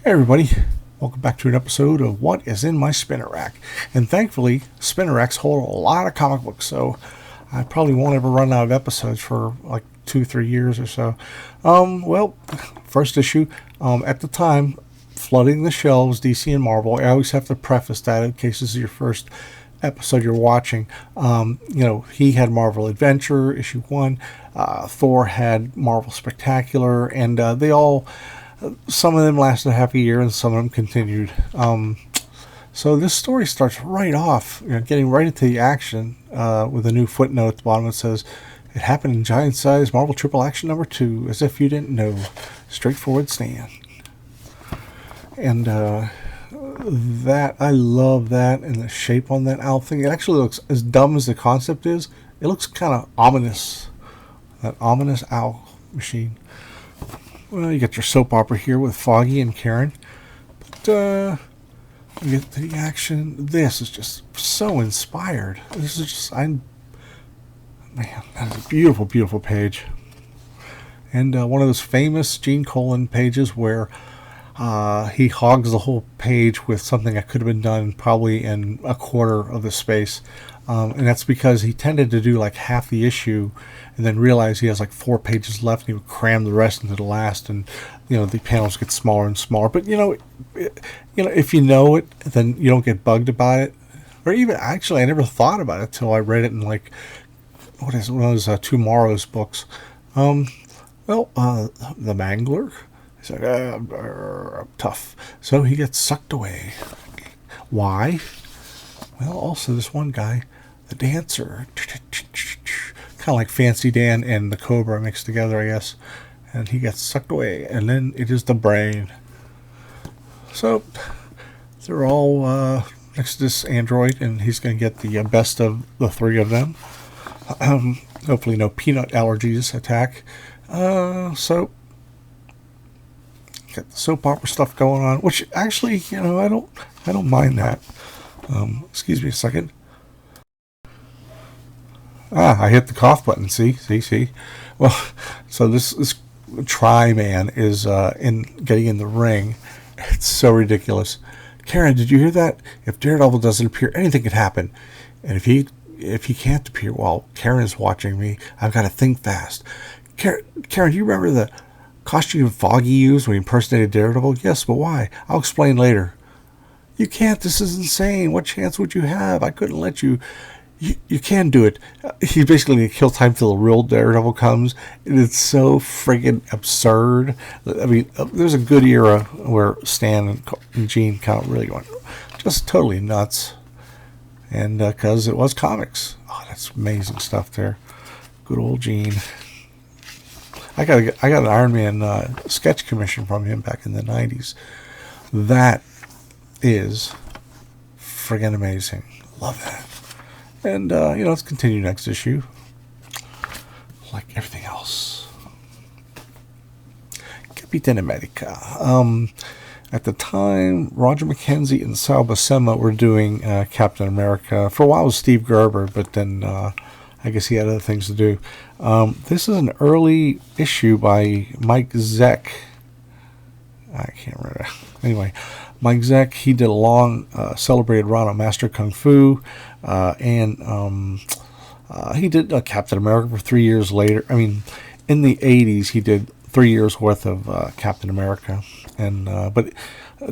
Hey everybody, welcome back to an episode of What is in My Spinner Rack. And thankfully, spinner racks hold a lot of comic books, so I probably won't ever run out of episodes for like 2-3 years or so. First issue, at the time, flooding the shelves, DC and Marvel. I always have to preface that in case this is your first episode you're watching. He had Marvel Adventure, issue 1. Thor had Marvel Spectacular, and they all... Some of them lasted half a year and some of them continued. So this story starts right off, getting right into the action with a new footnote at the bottom that says, "It happened in giant size Marvel Triple Action number 2, as if you didn't know. Straightforward Stan." And that, I love that, and the shape on that owl thing. It actually looks, as dumb as the concept is, it looks kind of ominous. That ominous owl machine. Well, you got your soap opera here with Foggy and Karen. But, you get the action. This is just so inspired. This is just, man, that's a beautiful, beautiful page. And one of those famous Gene Colan pages where he hogs the whole page with something that could have been done probably in a quarter of the space. And that's because he tended to do like half the issue and then realize he has like 4 pages left and he would cram the rest into the last, and the panels get smaller and smaller. But if you know it, then you don't get bugged about it. Or even, actually, I never thought about it till I read it in like, what is it, one of those Tomorrow's books. The Mangler. He's like, I'm tough. So he gets sucked away. Why? Well, also this one guy, the dancer, kind of like Fancy Dan and the Cobra mixed together, I guess. And he gets sucked away, and then it is the brain. So they're all next to this android, and he's going to get the best of the 3 of them. Hopefully, no peanut allergies attack. So got the soap opera stuff going on, which actually, I don't mind that. Excuse me a second. I hit the cough button. See. Well, so this Tri-Man is getting in the ring. It's so ridiculous. Karen, did you hear that? If Daredevil doesn't appear, anything could happen. And if he can't appear while Karen's watching me, I've got to think fast. Karen, do you remember the costume Foggy used when he impersonated Daredevil? Yes, but why? I'll explain later. You can't. This is insane. What chance would you have? I couldn't let you. You can do it. He's basically going to kill time till the real Daredevil comes. And it's so friggin' absurd. I mean, there's a good era where Stan and Gene kind of really went just totally nuts. And because it was comics. Oh, that's amazing stuff there. Good old Gene. I got an Iron Man sketch commission from him back in the 90s. That is friggin' amazing. Love that. And, let's continue next issue. Like everything else. Capitan America. At the time, Roger McKenzie and Sal Buscema were doing Captain America. For a while it was Steve Gerber, but then I guess he had other things to do. This is an early issue by Mike Zeck. I can't remember. Anyway, Mike Zeck, he did a long celebrated run on Master Kung Fu, and he did Captain America for 3 years later. I mean, in the 80s, he did 3 years worth of Captain America, and but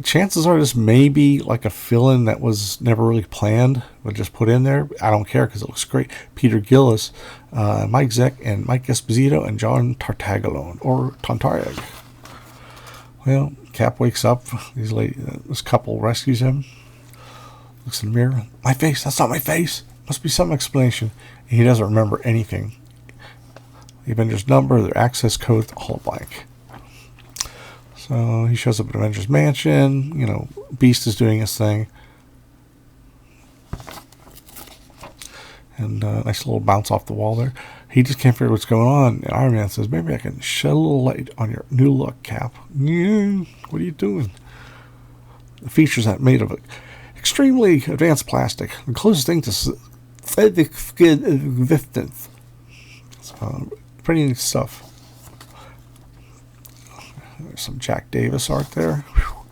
chances are this may be like a fill-in that was never really planned, but just put in there. I don't care because it looks great. Peter Gillis, Mike Zeck, and Mike Esposito, and John Tartaglione, or Tontarg. Well, Cap wakes up. This couple rescues him. Looks in the mirror. My face. That's not my face. Must be some explanation. And he doesn't remember anything. The Avengers number, their access code, all blank. So he shows up at Avengers Mansion. Beast is doing his thing. And nice little bounce off the wall there. He just can't figure what's going on. And Iron Man says, maybe I can shed a little light on your new look, Cap. Yeah, what are you doing? The features that made of extremely advanced plastic. The closest thing to existence. Pretty neat stuff. There's some Jack Davis art there. Whew.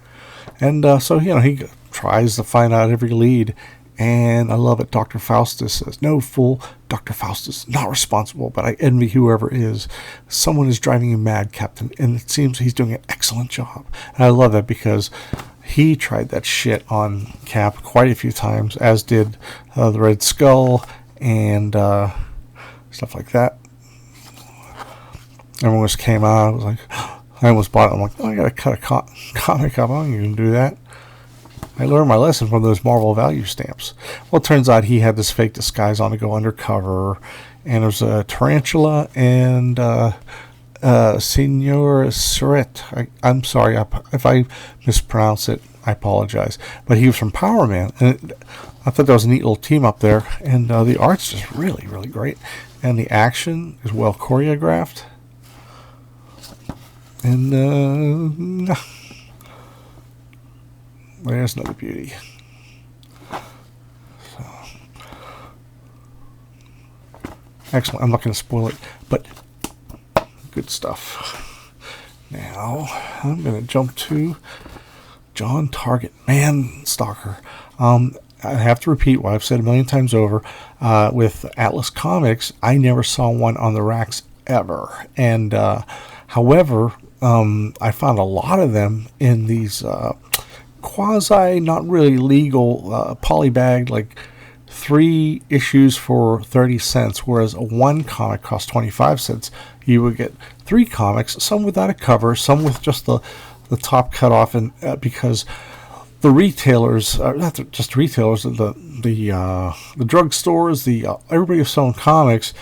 And so, he tries to find out every lead. And I love it. Dr. Faustus says, "No, fool. Dr. Faustus, not responsible, but I envy whoever is. Someone is driving you mad, Captain, and it seems he's doing an excellent job." And I love that because he tried that shit on Cap quite a few times, as did the Red Skull and stuff like that. Everyone just came out. I was like, I almost bought it. I'm like, I gotta cut a comic up. I'm going to do that. I learned my lesson from those Marvel value stamps. Well, it turns out he had this fake disguise on to go undercover, and there's a tarantula and Senor Surret. I'm sorry if I mispronounce it. I apologize. But he was from Power Man, and I thought that was a neat little team up there. And the art's just really, really great, and the action is well choreographed. And there's another beauty. So, excellent. I'm not going to spoil it, but good stuff. Now, I'm going to jump to John Targitt, Man Stalker. I have to repeat what I've said a million times over. With Atlas Comics, I never saw one on the racks ever. And, however, I found a lot of them in these quasi, not really legal, polybagged, like 3 issues for 30 cents, whereas one comic cost 25 cents. You would get 3 comics, some without a cover, some with just the top cut off, and because the retailers, not just retailers, the drugstores, everybody who's selling comics,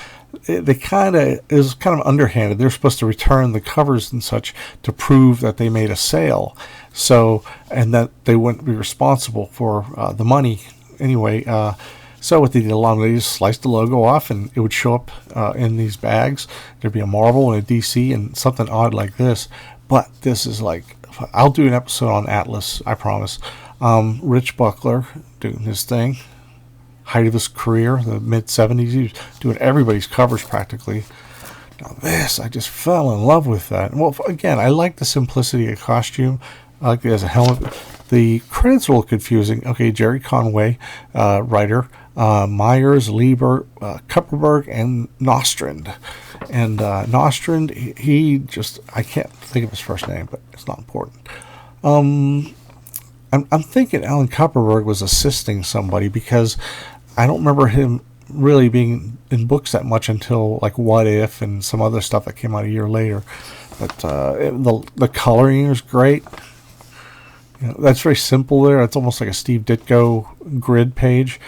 they kind of underhanded. They're supposed to return the covers and such to prove that they made a sale, so, and that they wouldn't be responsible for the money anyway. So what they did a lot of, they just sliced the logo off, and it would show up in these bags. There'd be a Marvel and a DC and something odd like this. But this is like, I'll do an episode on Atlas, I promise. Rich Buckler doing his thing. Height of his career, the mid-70s. He was doing everybody's covers practically. Now this, I just fell in love with that. Well, again, I like the simplicity of costume. I like it as a helmet. The credits are a little confusing. Okay, Jerry Conway, writer. Myers, Lieber, Kupperberg, and Nostrand. And Nostrand, he just, I can't think of his first name, but it's not important. I'm thinking Alan Kupperberg was assisting somebody, because I don't remember him really being in books that much until like What If and some other stuff that came out a year later. But the coloring is great. That's very simple there. It's almost like a Steve Ditko grid page.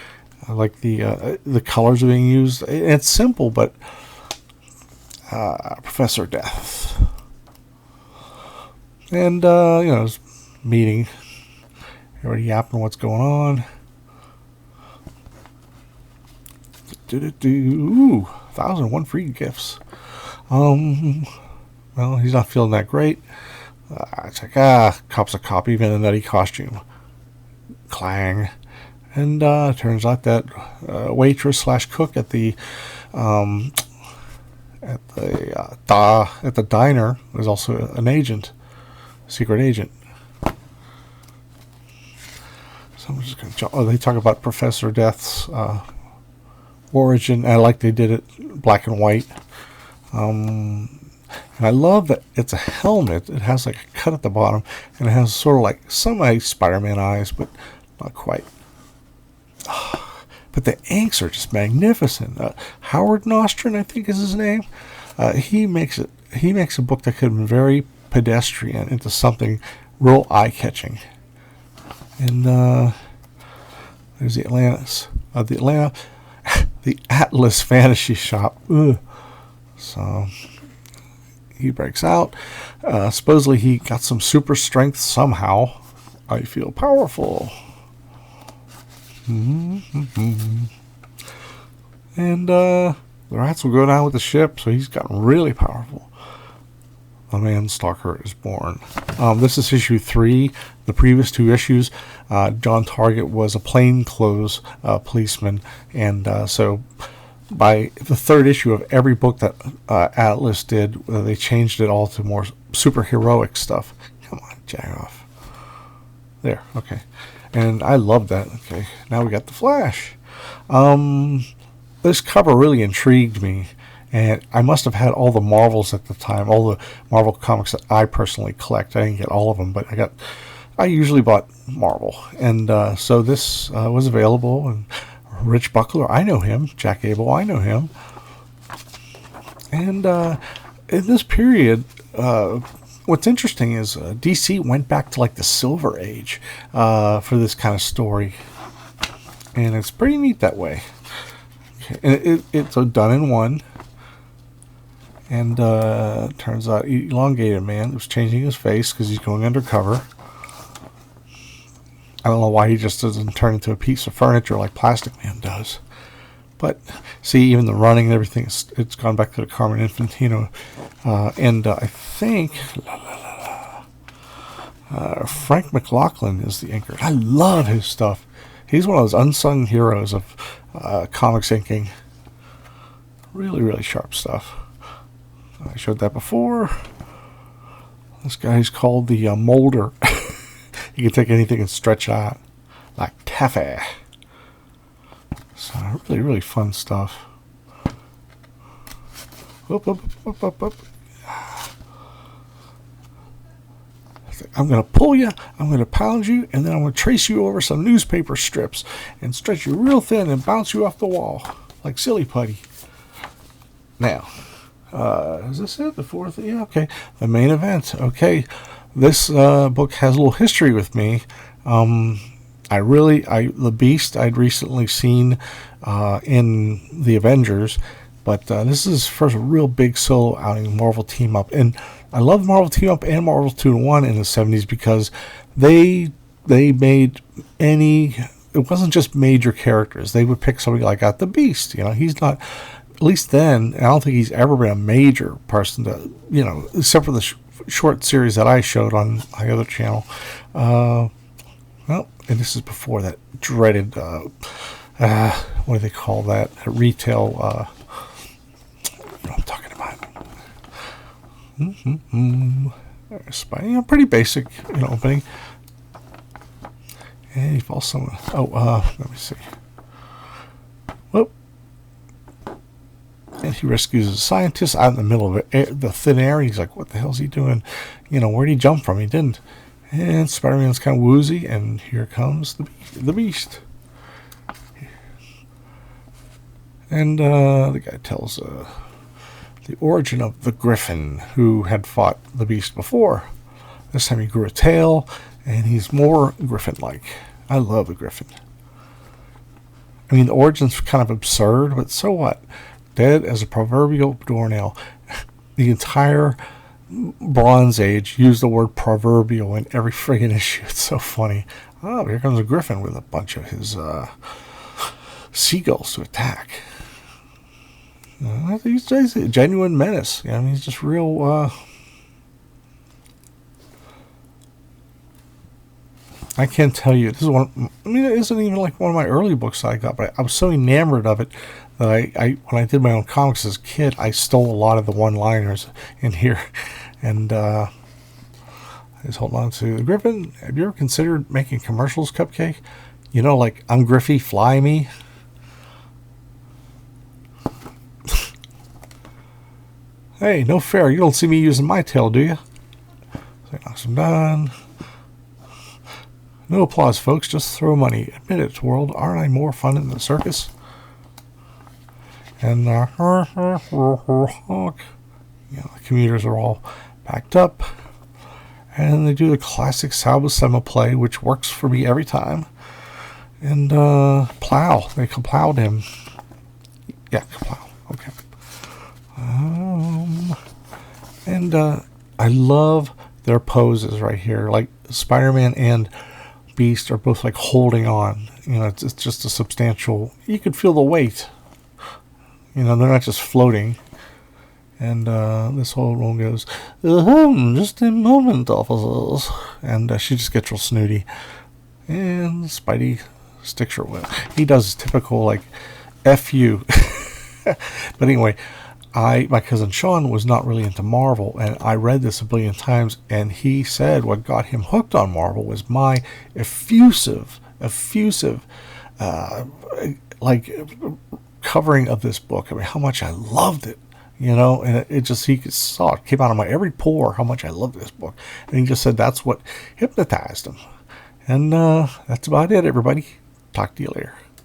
I like the colors are being used. It's simple, but Professor Death. And, this meeting. Everybody yapping what's going on. Ooh, 1,001 free gifts. Well, he's not feeling that great. It's like, cop's a cop, even in a nutty costume. Clang. And turns out that waitress / cook at the diner was also an agent, secret agent. So I'm just going to jump. Oh, they talk about Professor Death's origin. I like they did it black and white. And I love that it's a helmet. It has like a cut at the bottom, and it has sort of like semi-Spider-Man eyes, but not quite. But the inks are just magnificent. Howard Nostrand, I think, is his name. He makes a book that could have been very pedestrian into something real eye-catching. And there's the Atlas Fantasy Shop. Ugh. So he breaks out. Supposedly he got some super strength somehow. I feel powerful. Mm-hmm. And the rats will go down with the ship, so he's gotten really powerful. The Man Stalker is born. This is issue 3. The previous 2 issues, John Targitt was a plainclothes policeman, and so by the 3rd issue of every book that Atlas did, they changed it all to more superheroic stuff. Come on, jag off. There, okay. And I love that. Okay, now we got the Flash. This cover really intrigued me, and I must have had all the Marvels at the time, all the Marvel comics that I personally collect. I didn't get all of them, but I usually bought Marvel, and so this was available. And Rich Buckler, I know him. Jack Abel, I know him. And in this period, what's interesting is DC went back to like the Silver Age for this kind of story, and it's pretty neat that way. Okay. And it's done in one, and turns out Elongated Man was changing his face because he's going undercover. I don't know why he just doesn't turn into a piece of furniture like Plastic Man does. But see, even the running and everything, it's gone back to the Carmen Infantino. And I think Frank McLaughlin is the inker. I love his stuff. He's one of those unsung heroes of comics inking. Really, really sharp stuff. I showed that before. This guy's called the Molder. You can take anything and stretch out like taffy. So really, really fun stuff. Up. I'm going to pull you, I'm going to pound you, and then I'm going to trace you over some newspaper strips and stretch you real thin and bounce you off the wall like silly putty. Now, is this it? The fourth? Yeah, okay. The main event. Okay. This book has a little history with me. The Beast I'd recently seen in the Avengers, but this is his first real big solo outing, Marvel Team Up. And I love Marvel Team Up and Marvel 2-in-1 in the 70s because they made it wasn't just major characters. They would pick somebody like the Beast. He's not, at least then, I don't think he's ever been a major person to, except for the short series that I showed on my other channel. Well, and this is before that dreaded, what do they call that? Retail, you know what I'm talking about. Pretty basic, opening. And he falls somewhere. Let me see. Whoop. And he rescues a scientist out in the middle of the thin air. He's like, what the hell's he doing? Where'd he jump from? He didn't. And Spider-Man's kind of woozy, and here comes the Beast. And the guy tells the origin of the Griffin, who had fought the Beast before. This time he grew a tail, and he's more Griffin-like. I love the Griffin. I mean, the origin's kind of absurd, but so what? Dead as a proverbial doornail. The entire Bronze Age used the word proverbial in every friggin' issue. It's so funny. Oh, here comes a Griffin with a bunch of his seagulls to attack. He's a genuine menace. He's just real. I can't tell you. This is one. It isn't even like one of my early books I got, but I was so enamored of it that I when I did my own comics as a kid, I stole a lot of the one-liners in here, and I just hold on to the Griffin. Have you ever considered making commercials, Cupcake? Like I'm Griffey, fly me. Hey, no fair. You don't see me using my tail, do you? So he knocks him down. No applause, folks. Just throw money. Admit it, world. Aren't I more fun in the circus? And the commuters are all packed up. And they do the classic Salva Sema play, which works for me every time. And plow. They plowed him. Yeah, plow. Okay. And I love their poses right here. Like Spider-Man and Beast are both like holding on. It's just a substantial. You could feel the weight. They're not just floating. And this whole one goes, just a moment, officers. And she just gets real snooty. And Spidey sticks her with. He does typical like F you. But anyway, my cousin Sean was not really into Marvel, and I read this a billion times, and he said what got him hooked on Marvel was my effusive, uh, like covering of this book. I mean, how much I loved it, and it just, he saw it came out of my every pore how much I loved this book, and he just said that's what hypnotized him. And that's about it, everybody. Talk to you later.